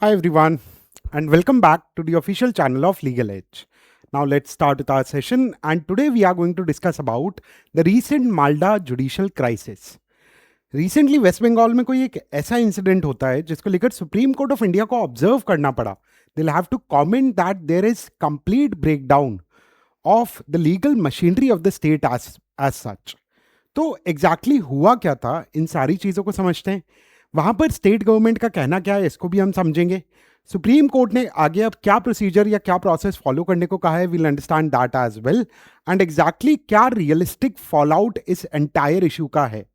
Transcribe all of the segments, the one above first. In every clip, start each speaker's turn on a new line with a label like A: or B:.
A: Hi everyone, and welcome back to the official channel of Legal Edge. Now let's start with our session, and today we are going to discuss about the recent Malda judicial crisis. Recently West Bengal में कोई एक ऐसा incident होता है जिसको लेकर Supreme court of India को observe करना पड़ा. They'll have to comment that there is complete breakdown of the legal machinery of the state as such. तो एग्जैक्टली हुआ क्या था, इन सारी चीज़ों को समझते हैं. वहां पर स्टेट गवर्नमेंट का कहना क्या है इसको भी हम समझेंगे. सुप्रीम कोर्ट ने आगे अब क्या प्रोसीजर या क्या प्रोसेस फॉलो करने को कहा है, will understand that as well. And exactly क्या रियलिस्टिक फॉल आउट इस एंटायर इशू का है,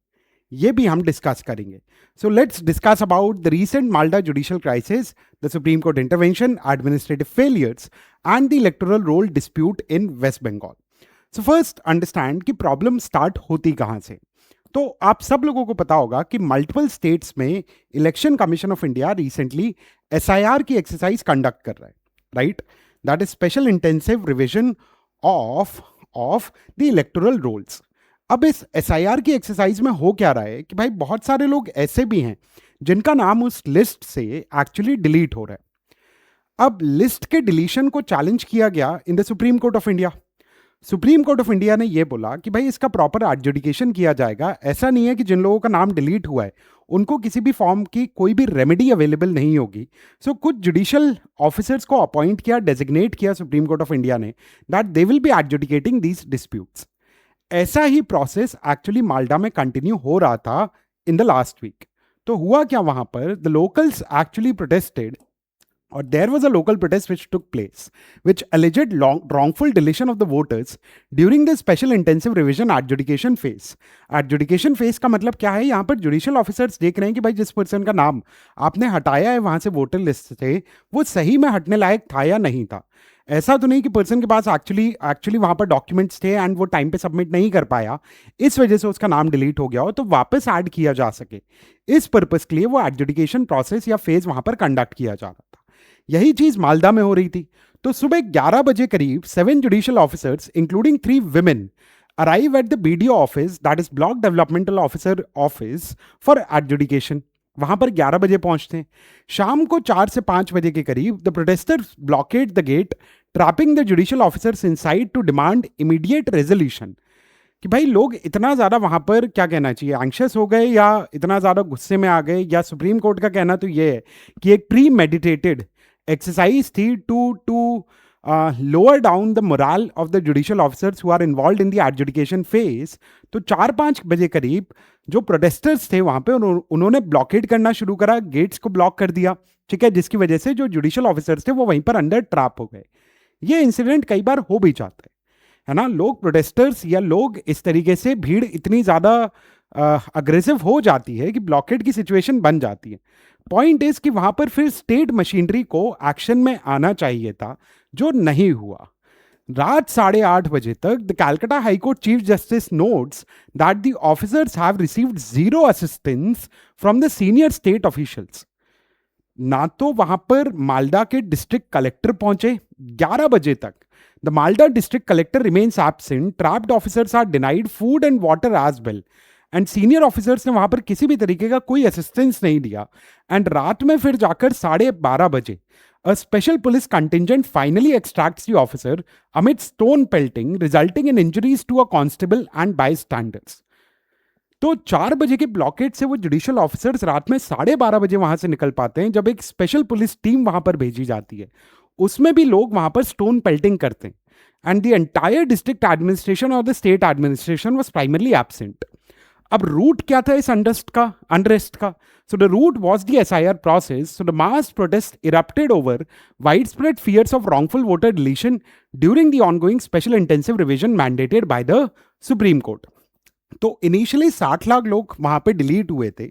A: ये भी हम डिस्कस करेंगे. So let's discuss about the recent Malda judicial crisis, the supreme court intervention, administrative failures and the electoral roll dispute in West Bengal. So first understand कि problem start होती कहाँ से. तो आप सब लोगों को पता होगा कि मल्टीपल स्टेट्स में election commission of India recently SIR की एक्सरसाइज कंडक्ट कर रहा है, right. That is special intensive revision of the electoral rolls. अब इस एसआईआर की एक्सरसाइज में हो क्या रहा है कि भाई बहुत सारे लोग ऐसे भी हैं जिनका नाम उस लिस्ट से एक्चुअली डिलीट हो रहा है. अब लिस्ट के डिलीशन को चैलेंज किया गया in the supreme court of India. Supreme court of India ने यह बोला कि भाई इसका प्रॉपर एडजुडिकेशन किया जाएगा. ऐसा नहीं है कि जिन लोगों का नाम डिलीट हुआ है उनको किसी भी फॉर्म की कोई भी रेमेडी अवेलेबल नहीं होगी. सो कुछ जुडिशियल ऑफिसर्स को अपॉइंट किया, डेजिग्नेट किया सुप्रीम कोर्ट ऑफ इंडिया ने, that they will be adjudicating these disputes. ऐसा ही प्रोसेस एक्चुअली माल्डा में कंटिन्यू हो रहा था इन द लास्ट वीक. तो हुआ क्या वहां पर, the locals actually protested, or there was a local protest which took place, which alleged wrongful deletion of the voters during the special intensive revision adjudication phase. Adjudication phase का मतलब क्या है, यहाँ पर जुडिशियल ऑफिसर्स देख रहे हैं कि भाई जिस पर्सन का नाम आपने हटाया है वहाँ से वोटर लिस्ट से, वो सही में हटने लायक था या नहीं था. ऐसा तो नहीं कि पर्सन के पास एक्चुअली वहाँ पर डॉक्यूमेंट्स थे एंड वो टाइम पे सबमिट नहीं कर पाया, इस वजह से उसका नाम डिलीट हो गया हो, तो वापस ऐड किया जा सके. इस पर्पस के लिए वो एडजुडिकेशन प्रोसेस या फेज वहाँ पर कंडक्ट किया जा रहा था. यही चीज मालदा में हो रही थी. तो सुबह 11 बजे करीब 7 judicial officers including 3 women arrive at the BDO office, that is block developmental officer office, for adjudication. वहां पर 11 बजे पहुंचते हैं. शाम को 4 से 5 बजे के करीब the protesters blockade the gate, trapping the judicial officers inside to demand immediate resolution. कि भाई लोग इतना ज़्यादा वहाँ पर क्या कहना चाहिए, एंग्शियस हो गए या इतना ज़्यादा गुस्से में आ गए, या सुप्रीम कोर्ट का कहना तो ये है कि एक प्री मेडिटेटेड एक्सरसाइज थी to lower down the morale of the judicial officers who are involve in the adjudication phase. तो 4-5 बजे करीब जो प्रोटेस्टर्स थे वहाँ पे उन्होंने ब्लॉकेड करना शुरू करा, गेट्स को ब्लॉक कर दिया, ठीक है, जिसकी वजह से जो जुडिशियल ऑफिसर्स थे वो वहीं पर अंडर ट्रैप हो गए. ये इंसिडेंट कई बार हो भी जाता है ना. लोग प्रोटेस्टर्स या लोग इस तरीके से भीड़ इतनी ज़्यादा अग्रेसिव हो जाती है कि ब्लॉकेड की सिचुएशन बन जाती है. पॉइंट इज कि वहां पर फिर स्टेट मशीनरी को एक्शन में आना चाहिए था, जो नहीं हुआ. रात 8:30 बजे तक the Calcutta high court chief justice notes that the officers have received zero assistance from the senior state officials. ना तो वहां पर मालदा के डिस्ट्रिक्ट कलेक्टर पहुंचे 11 बजे तक. The Malda district collector remains absent, trapped officers are denied food and water as well, and senior officers ने वहां पर किसी भी तरीके का कोई असिस्टेंस नहीं दिया. एंड रात में फिर जाकर 12:30 बजे a special police contingent finally extracts the officer amid stone pelting resulting in injuries to a constable and bystanders. तो 4 बजे के ब्लॉकेट से वो जुडिशियल ऑफिसर्स रात में 12:30 बजे वहां से निकल पाते हैं, जब एक स्पेशल पुलिस टीम वहां पर भेजी जाती है. उसमें भी लोग वहां पर स्टोन पेल्टिंग करते हैं. And the entire district administration और the state administration was primarily absent. अब रूट क्या था इस अनरेस्ट का? So the root was the SIR process. So the mass protest erupted over widespread fears of wrongful voter deletion during the ongoing special intensive revision mandated by the supreme court. तो initially 60 lakh लोग वहां पे delete हुए थे,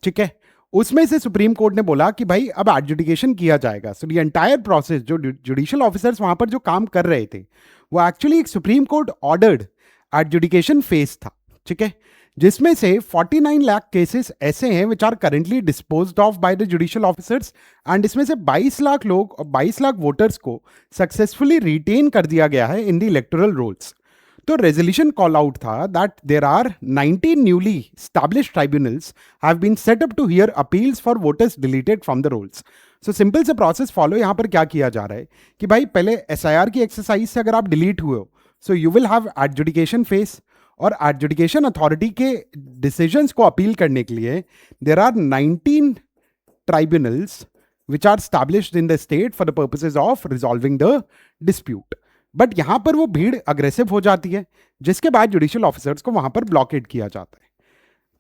A: ठीक है. उसमें से सुप्रीम कोर्ट ने बोला कि भाई अब एडजुडिकेशन किया जाएगा. सो द एंटायर प्रोसेस, जो जुडिशियल ऑफिसर्स वहां पर जो काम कर रहे थे, वो एक्चुअली एक supreme court ordered adjudication phase था, ठीक है, जिसमें से 49 लाख केसेस ऐसे हैं which are currently disposed of by the judicial officers. And इसमें से 22 लाख लोग और 22 लाख वोटर्स को सक्सेसफुली रिटेन कर दिया गया है इन द इलेक्टोरल रोल्स. तो रेजोल्यूशन कॉल आउट था that there are 19 newly established tribunals have been set up to hear appeals for voters deleted from the rolls. So simple से process follow यहाँ पर क्या किया जा रहा है कि भाई पहले SIR की एक्सरसाइज से अगर आप डिलीट हुए हो, so you will have adjudication phase, और एडजुडिकेशन अथॉरिटी के डिसीजंस को अपील करने के लिए there are 19 tribunals which are established in the state for the purposes of resolving the dispute. But यहाँ पर वो भीड़ अग्रेसिव हो जाती है, जिसके बाद जुडिशियल ऑफिसर्स को वहां पर ब्लॉकेड किया जाता है।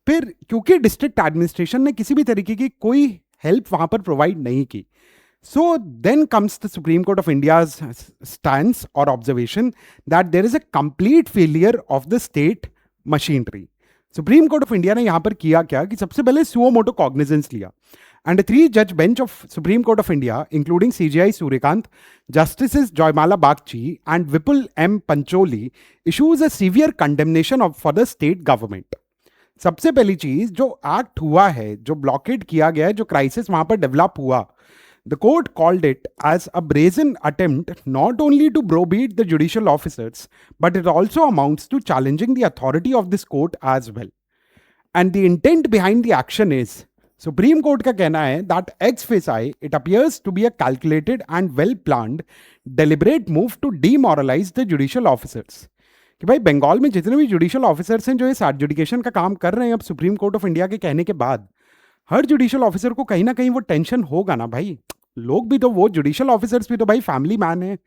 A: फिर क्योंकि डिस्ट्रिक्ट एडमिनिस्ट्रेशन ने किसी भी तरीके की कोई हेल्प वहां पर प्रोवाइड नहीं की, so then comes the supreme court of India's stance और observation that there is a complete failure of the state machinery. Supreme court of India ने यहां पर किया क्या कि सबसे पहले सुओ मोटो कॉग्निजेंस लिया, and a 3-judge bench of Supreme Court of India, including CJI Suryakant, Justices Joymala Bagchi and Vipul M. Pancholi, issues a severe condemnation for the state government. सबसे पहली चीज, जो एक्ट हुआ है, जो blockade किया गया है, जो क्राइसिस वहां पर डेवलप हुआ, the court called it as a brazen attempt not only to browbeat the judicial officers, but it also amounts to challenging the authority of this court as well. And the intent behind the action is, Supreme Court का कहना है that ex facie it appears to be a calculated and well planned deliberate move to demoralise the judicial officers. कि भाई बंगाल में जितने भी judicial officers हैं जो इस एडजुडिकेशन का काम कर रहे हैं अब सुप्रीम कोर्ट ऑफ इंडिया के कहने के बाद, हर जुडिशियल ऑफिसर को कहीं ना कहीं वो टेंशन होगा ना भाई। लोग भी तो, वो जुडिशियल ऑफिसर्स भी तो भाई फैमिली मैन है,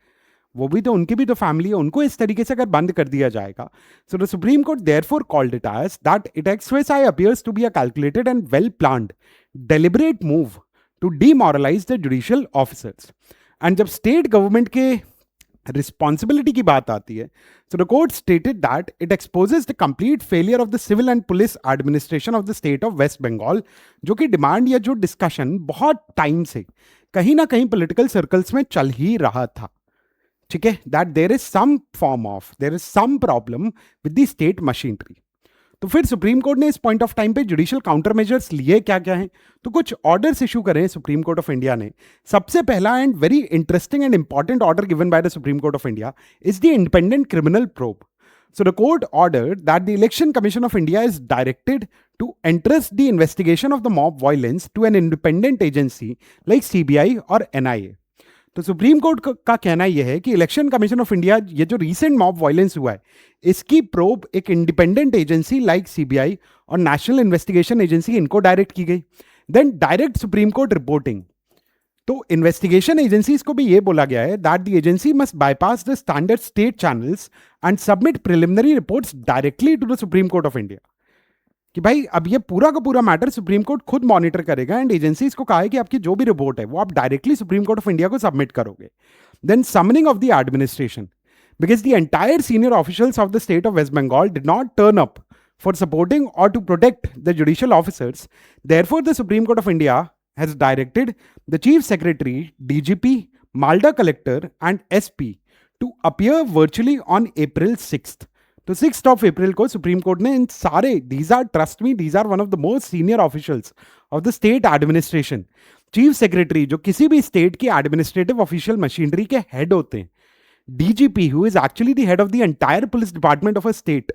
A: वो भी तो, उनकी भी तो फैमिली है, उनको इस तरीके से अगर बंद कर दिया जाएगा। So the supreme Court therefore called it as that it express appears to be a calculated and well planned deliberate move to demoralise the judicial officers. And जब स्टेट गवर्नमेंट के रिस्पॉन्सिबिलिटी की बात आती है, so the court stated that it exposes the complete failure of the civil and police administration of the state of West Bengal, जो कि demand या जो डिस्कशन बहुत टाइम से कहीं ना कहीं पॉलिटिकल सर्कल्स में चल ही रहा था। ठीक है, that there is some problem with the state machinery. तो फिर सुप्रीम कोर्ट ने इस पॉइंट ऑफ टाइम पे जुडिशियल काउंटर मेजर्स लिए क्या क्या हैं, तो कुछ ऑर्डर्स इशू करे हैं सुप्रीम कोर्ट ऑफ इंडिया ने। सबसे पहला and very interesting and important order given by the supreme court of India is the independent criminal probe. So the court ordered that the Election Commission of India is directed to entrust the investigation of the mob violence to an independent agency like CBI और NIA। तो supreme Court का कहना यह है कि election commission of India, ये जो recent mob violence हुआ है, इसकी प्रोब एक इंडिपेंडेंट एजेंसी लाइक CBI और नेशनल इन्वेस्टिगेशन एजेंसी, इनको डायरेक्ट की गई। Then direct Supreme Court reporting. तो इन्वेस्टिगेशन एजेंसीज को भी ये बोला गया है that the agency must bypass the standard state channels and submit preliminary reports directly to the supreme court of India. कि भाई अब ये पूरा का पूरा मैटर सुप्रीम कोर्ट खुद मॉनिटर करेगा एंड एजेंसीज को कहा है कि आपकी जो भी रिपोर्ट है वो आप directly Supreme court of India को सबमिट करोगे। Then summoning of the administration, because the entire senior officials of the state of West Bengal did not turn up for supporting or to protect the judicial officers. Therefore, the Supreme Court of India has directed the Chief Secretary, DGP, Malda Collector and SP to appear virtually on April 6th. तो 6th of April को supreme Court ने इन सारे, these are, trust me, these are one of the most senior officials of the state administration. Chief secretary जो किसी भी state की administrative official machinery के head होते हैं, DGP who is actually the head of the entire police department of a state,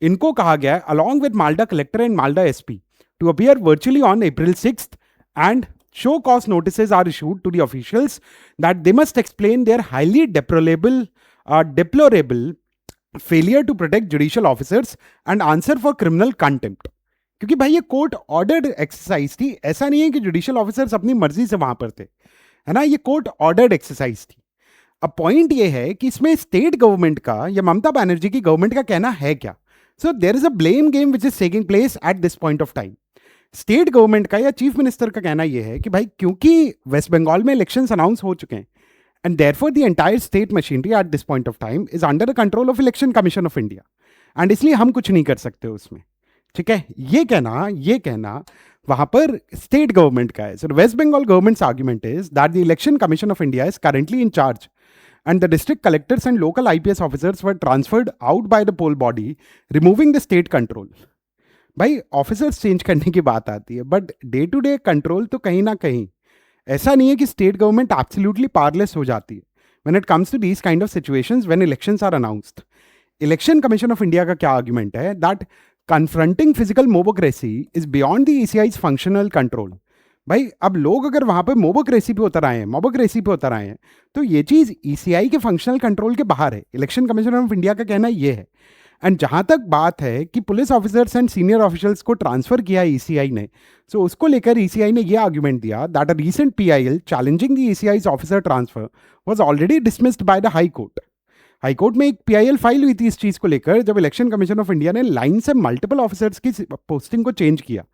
A: इनको कहा गया है along with Malda Collector and Malda SP to appear virtually on April 6th and show cause notices are issued to the officials that they must explain their highly deplorable failure to protect judicial officers and answer for criminal contempt. क्योंकि भाई ये court ordered exercise थी, ऐसा नहीं है कि judicial officers अपनी मर्जी से वहां पर थे, है ना, ये कोर्ट ऑर्डर्ड एक्सरसाइज थी। अब पॉइंट ये है कि इसमें स्टेट गवर्नमेंट का या ममता बनर्जी की गवर्नमेंट का कहना है क्या। So there is a blame game which is taking place at this point of time. State government का या चीफ मिनिस्टर का कहना यह है कि भाई क्योंकि वेस्ट बंगाल में इलेक्शंस अनाउंस हो चुके हैं and therefore the entire state machinery at this point of time is under the control of election commission of India and इसलिए हम कुछ नहीं कर सकते उसमें। ठीक है, ये कहना वहां पर स्टेट गवर्नमेंट का है। So West Bengal government's argument is that the election commission of India is currently in charge and the district collectors and local IPS officers were transferred out by the poll body, removing the state control. भाई officers change करने की बात आती है, but day to day control तो कहीं ना कहीं, ऐसा नहीं है कि स्टेट गवर्नमेंट एब्सोल्युटली पावरलेस हो जाती है when it comes to these kind of situations when elections are announced. Election commission of India का क्या आर्ग्यूमेंट है that confronting physical mobocracy is beyond the ECI's functional control. भाई अब लोग अगर वहां पे मोबोक्रेसी पे उतर आए हैं, तो ये चीज ईसीआई के फंक्शनल कंट्रोल के बाहर है। इलेक्शन कमीशन ऑफ इंडिया का कहना ये है। एंड जहां तक बात है कि police officers and senior officials को ट्रांसफर किया ईसीआई ने, सो उसको लेकर ईसीआई ने यह आर्ग्यूमेंट दिया that a recent PIL challenging the ECI's officer transfer was already dismissed by the high court. High court में एक पीआईएल फाइल हुई थी इस चीज को लेकर, जब इलेक्शन कमीशन ऑफ इंडिया ने लाइन से मल्टीपल ऑफिसर्स की पोस्टिंग को चेंज किया।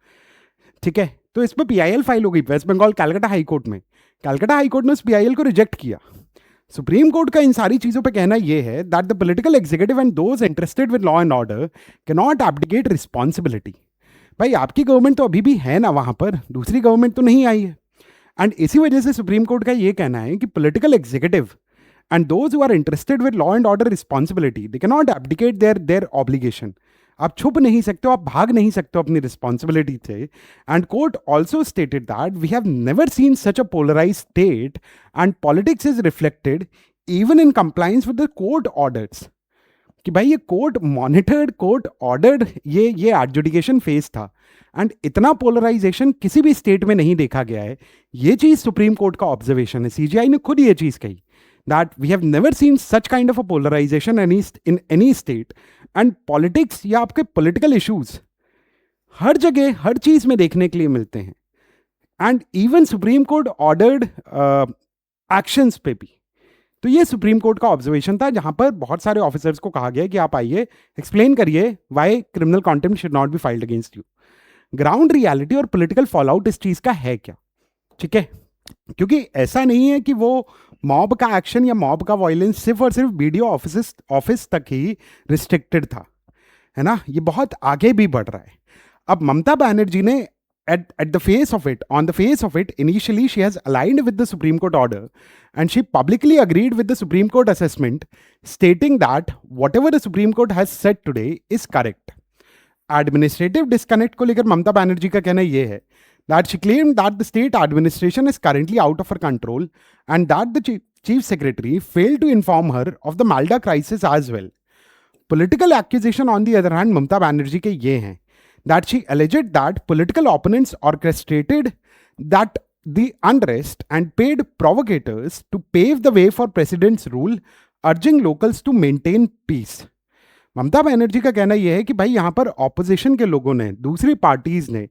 A: ठीक है, तो इस पर पीआईएल फाइल हो गई West Bengal Calcutta High court में। कैलकाटा हाई कोर्ट ने उस पीआईएल को रिजेक्ट किया। सुप्रीम कोर्ट का इन सारी चीजों पे कहना यह है that the political executive and those interested with law and order can not abdicate responsibility. भाई आपकी गवर्नमेंट तो अभी भी है ना वहां पर, दूसरी गवर्नमेंट तो नहीं आई है। एंड इसी वजह से सुप्रीम कोर्ट का यह कहना है कि political executive and those who are interested with law and order responsibility they can not abdicate their obligation. आप छुप नहीं सकते हो, आप भाग नहीं सकते हो अपनी रिस्पॉन्सिबिलिटी से। And court also stated that we have never seen such a polarise state and politics is reflected even in compliance with the court orders. कि भाई ये कोर्ट मॉनिटर्ड, कोर्ट ऑर्डर्ड ये एडजुडिकेशन फेज था। And इतना polarisation किसी भी state में नहीं देखा गया है। ये चीज सुप्रीम कोर्ट का ऑब्जर्वेशन है। सीजीआई ने खुद ये चीज कही that we have never seen such kind of a polarization in any state. And politics या आपके political issues हर जगह हर चीज में देखने के लिए मिलते हैं। And even supreme court ordered actions पे भी। तो ये सुप्रीम कोर्ट का ऑब्जर्वेशन था, जहां पर बहुत सारे ऑफिसर्स को कहा गया कि आप आइए एक्सप्लेन करिए why criminal contempt should not be filed against you. Ground reality और पॉलिटिकल फॉलोआउट इस चीज का है क्या? ठीक है, क्योंकि ऐसा नहीं है कि वो मॉब का एक्शन या मॉब का वायलेंस सिर्फ और सिर्फ बीडीओ ऑफिस तक ही रिस्ट्रिक्टेड था, है ना। ये बहुत आगे भी बढ़ रहा है। अब ममता बनर्जी ने on the face of it, initially she has aligned with the Supreme Court order and she publicly agreed with the Supreme Court assessment, stating that whatever the Supreme Court has said today is correct. Administrative disconnect को लेकर ममता बनर्जी का कहना यह है that she claimed that the state administration is currently out of her control and that the chief secretary failed to inform her of the Malda crisis as well. Political accusation on the other hand Mamata Banerjee के ये हैं that she alleged that political opponents orchestrated that the unrest and paid provocators to pave the way for president's rule, urging locals to maintain peace. Mamata Banerjee का कहना यह है कि भाई यहाँ पर ऑपोजिशन के लोगों ने, दूसरी पार्टीज ने,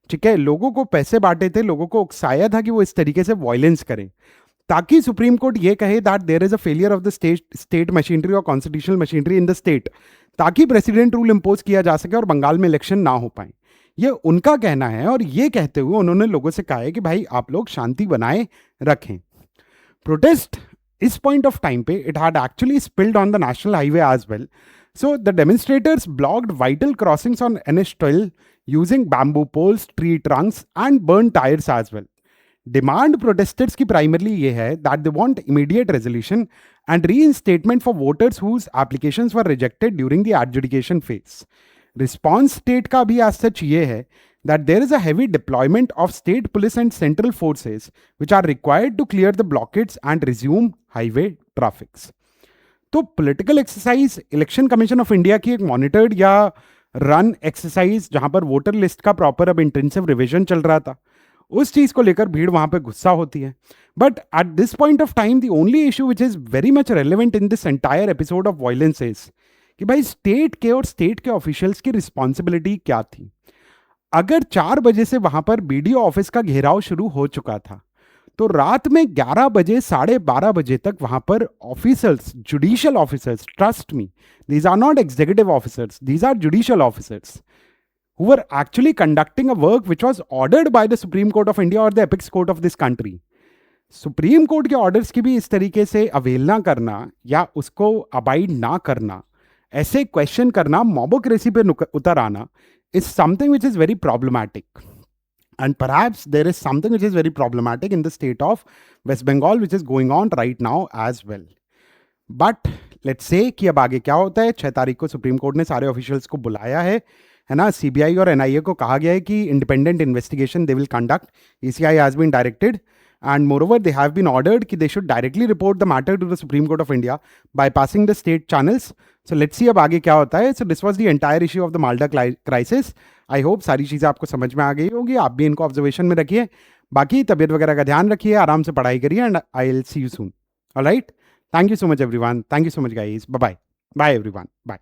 A: ठीक है, लोगों को पैसे बांटे थे, लोगों को उकसाया था कि वो इस तरीके से वायलेंस करें, ताकि सुप्रीम कोर्ट ये कहे that there is a failure of the state machinery और constitutional machinery in the state, ताकि प्रेसिडेंट रूल इंपोज किया जा सके और बंगाल में इलेक्शन ना हो पाए। ये उनका कहना है। और ये कहते हुए उन्होंने लोगों से कहा है कि भाई आप लोग शांति बनाए रखें। प्रोटेस्ट इस पॉइंट ऑफ टाइम पे it had actually spilled on the national highway as well. So the demonstrators blocked vital crossings on NH12 using bamboo poles, tree trunks and burned tires as well. Demand protesters की primarily ये है that they want immediate resolution and reinstatement for voters whose applications were rejected during the adjudication phase. Response state का भी as such ये है that there is a heavy deployment of state police and central forces which are required to clear the blockades and resume highway traffics. तो political exercise election commission of India की एक monitored या run exercise, जहां पर voter list का proper अब intensive revision चल रहा था, उस चीज को लेकर भीड़ वहां पे गुस्सा होती है। But at this point of time the only issue which is very much relevant in this entire episode of violence is कि भाई स्टेट के और स्टेट के ऑफिशियल्स की रिस्पॉन्सिबिलिटी क्या थी। अगर 4 बजे से वहां पर बीडीओ ऑफिस का घेराव शुरू हो चुका था, तो रात में 11 बजे 12:30 बजे तक वहां पर officers, judicial officers, trust me, these are not executive officers, these are judicial officers who were actually conducting a work which was ordered by the Supreme Court of India or the apex court of this country. Supreme court के orders की भी इस तरीके से अवेलना करना या उसको abide ना करना, ऐसे क्वेश्चन करना, मोबोक्रेसी पे उतर आना, is something which is very problematic. And perhaps there is something which is very problematic in the state of West Bengal which is going on right now as well. But let's say कि अब आगे क्या होता है। 6 तारीख को supreme Court ने सारे ऑफिशियल्स को बुलाया है ना। सीबीआई और एनआईए को कहा गया है कि independent investigation they will conduct. ECI has been directed and moreover they have been ordered कि they should directly report the matter to the Supreme Court of India bypassing the state channels. So let's see अब आगे क्या होता है। So this was the entire issue of the Malda crisis. I hope सारी चीज़ें आपको समझ में आ गई होगी, आप भी इनको ऑब्जर्वेशन में रखिए। बाकी तबीयत वगैरह का ध्यान रखिए, आराम से पढ़ाई करिए and I will see you soon. Alright, thank you so much everyone, thank you so much guys, bye bye, bye everyone, bye.